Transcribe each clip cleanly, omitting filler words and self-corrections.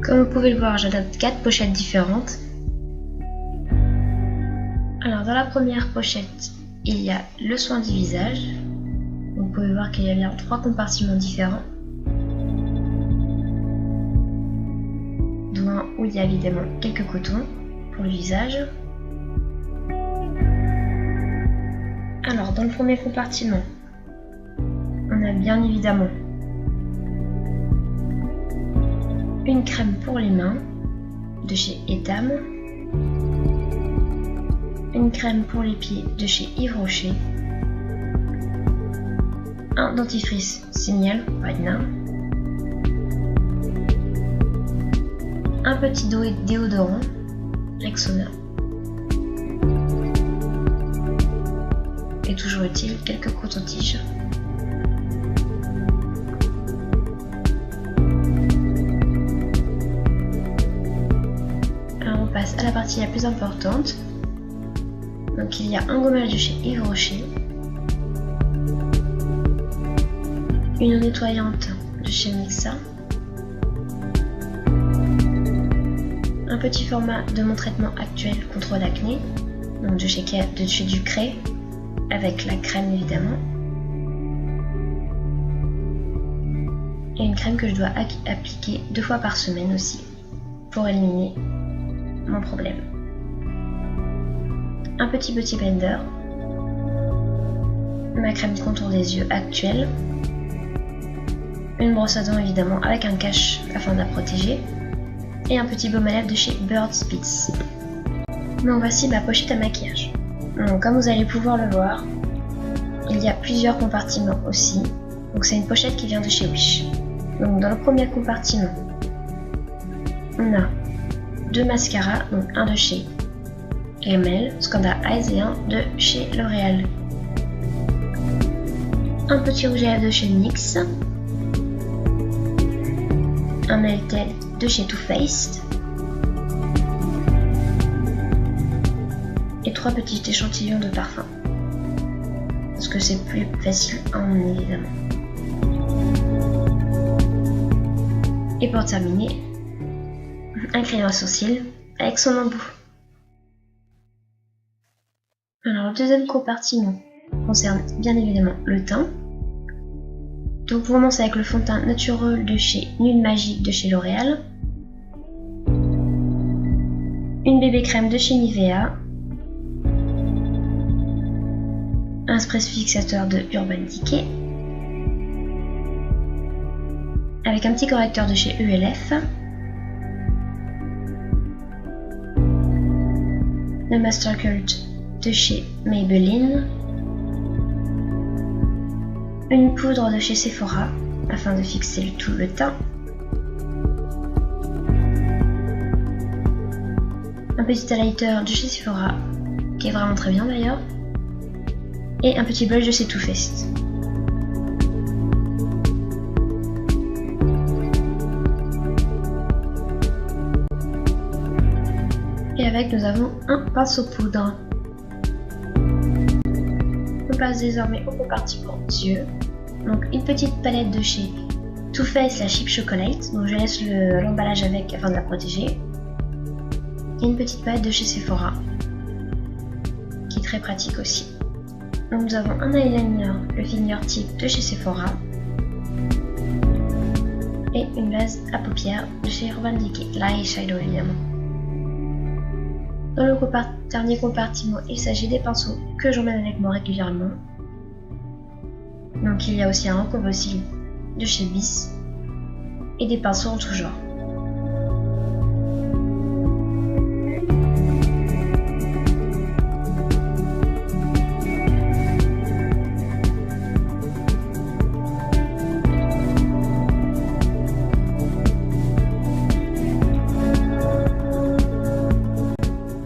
Comme vous pouvez le voir, j'adapte 4 pochettes différentes. Alors dans la première pochette, il y a le soin du visage. Vous pouvez voir qu'il y a bien 3 compartiments différents. Dont un où il y a évidemment quelques cotons pour le visage. Alors dans le premier compartiment, on a bien évidemment une crème pour les mains de chez Etam, une crème pour les pieds de chez Yves Rocher, un dentifrice Signal Right Now, un petit déodorant Rexona et toujours utile quelques cotons-tiges. Alors on passe à la partie la plus importante. Donc il y a un gommage de chez Yves Rocher, une eau nettoyante de chez Mixa, un petit format de mon traitement actuel contre l'acné, donc de chez Ducré, avec la crème évidemment, et une crème que je dois appliquer 2 fois par semaine aussi, pour éliminer mon problème. Un petit beauty blender, ma crème contour des yeux actuelle, une brosse à dents évidemment avec un cache afin de la protéger, et un petit baume à lèvres de chez Burt's Bees. Donc voici ma pochette à maquillage. Donc, comme vous allez pouvoir le voir, il y a plusieurs compartiments aussi. Donc c'est une pochette qui vient de chez Wish. Donc dans le premier compartiment, on a 2 mascaras, donc un de chez Rimmel, Scanda Eyes et un de chez L'Oréal. Un petit rouge à lèvres de chez NYX, un Melted de chez Too Faced et 3 petits échantillons de parfum parce que c'est plus facile à emmener évidemment. Et pour terminer, un crayon à sourcils avec son embout. Alors le deuxième compartiment concerne bien évidemment le teint. Donc on commence avec le fond de teint Natural de chez Nude Magic de chez L'Oréal, une bébé crème de chez Nivea, un spray fixateur de Urban Decay, avec un petit correcteur de chez ULF, le Master Cult de chez Maybelline, une poudre de chez Sephora afin de fixer tout le teint, un petit highlighter de chez Sephora qui est vraiment très bien d'ailleurs, et un petit blush de chez Too Faced. Et avec nous avons un pinceau poudre. On passe désormais au compartiment yeux. Donc une petite palette de chez Too Faced, la Chip Chocolate, donc je laisse l'emballage avec afin de la protéger. Et une petite palette de chez Sephora, qui est très pratique aussi. Donc nous avons un eyeliner, le Fingertip de chez Sephora, et une base à paupières de chez Urban Decay, l'eyeshadow évidemment. Dans le dernier compartiment, il s'agit des pinceaux que j'emmène avec moi régulièrement. Donc il y a aussi un Recobo-Cils de chez Bis et des pinceaux en tout genre.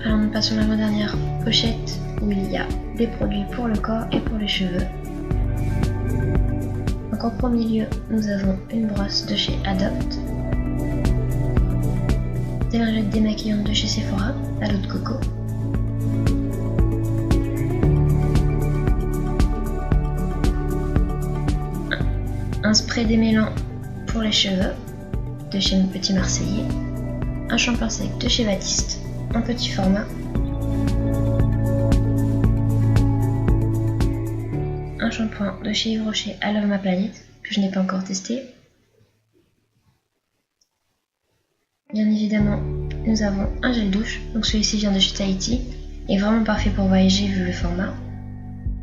Alors nous passons à l'avant-dernière pochette où il y a des produits pour le corps et pour les cheveux. Donc en premier lieu, nous avons une brosse de chez Adopt, des lingettes démaquillantes de chez Sephora à l'eau de coco, un spray démêlant pour les cheveux de chez Petit Marseillais, un shampoing sec de chez Baptiste en petit format, un shampoing de chez Yves Rocher I Love My Planet que je n'ai pas encore testé. Bien évidemment, nous avons un gel douche, donc celui-ci vient de chez Tahiti, est vraiment parfait pour voyager vu le format.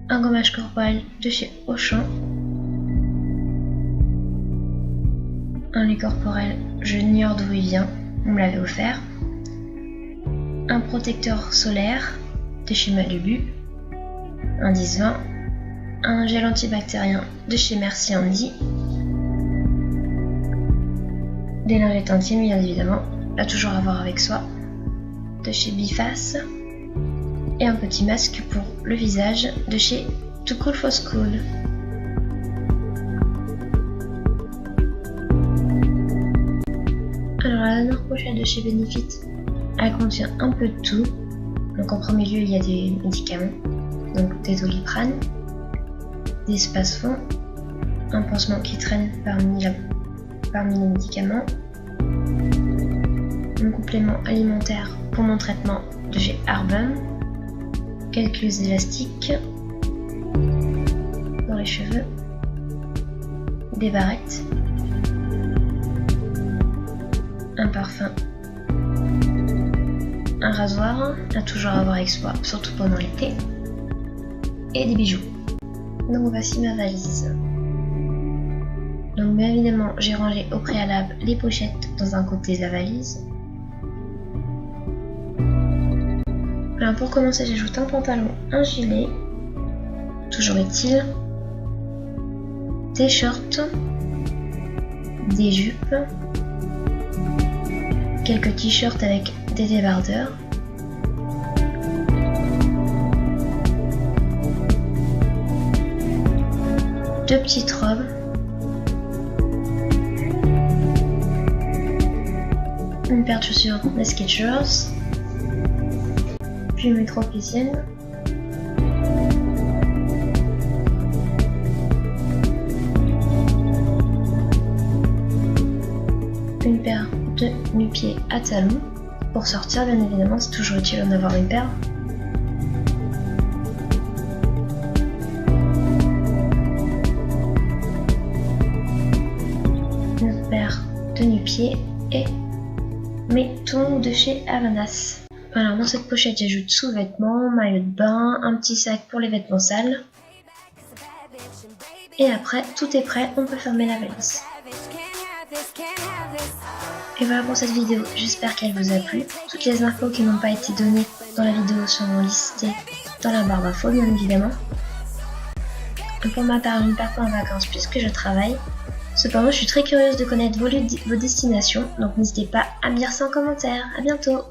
Un gommage corporel de chez Auchan. Un lait corporel, je n'ignore d'où il vient, on me l'avait offert. Un protecteur solaire de chez Malibu, un 10-20. Un gel antibactérien de chez Merci Andy. Des lingettes intimes bien évidemment, à toujours avoir avec soi, de chez Biface. Et un petit masque pour le visage de chez Too Cool for School. Alors la dernière pochette de chez Benefit, elle contient un peu de tout. Donc en premier lieu il y a des médicaments, donc des Doliprane, des Spasfon, un pansement qui traîne parmi les médicaments, un complément alimentaire pour mon traitement de chez Arbum, quelques élastiques pour les cheveux, des barrettes, un parfum, un rasoir à toujours avoir avec soi, surtout pendant l'été, et des bijoux. Donc voici ma valise. Donc bien évidemment j'ai rangé au préalable les pochettes dans un côté de la valise. Alors pour commencer j'ajoute un pantalon, un gilet, toujours est-il, des shorts, des jupes, quelques t-shirts avec des débardeurs, deux petites robes, une paire de chaussures des Skechers, puis mes tropéziennes, une paire de nu-pieds à talons. Pour sortir, bien évidemment, c'est toujours utile d'en avoir une paire. Une paire de nu-pieds et mes tongs de chez Havaianas. Alors dans cette pochette j'ajoute sous-vêtements, maillot de bain, un petit sac pour les vêtements sales. Et après tout est prêt, on peut fermer la valise. Et voilà pour cette vidéo, j'espère qu'elle vous a plu. Toutes les infos qui n'ont pas été données dans la vidéo seront listées dans la barre d'infos bien évidemment. Pour ma part, je ne pars pas en vacances puisque je travaille. Cependant, je suis très curieuse de connaître vos destinations, donc n'hésitez pas à me dire ça en commentaire. À bientôt!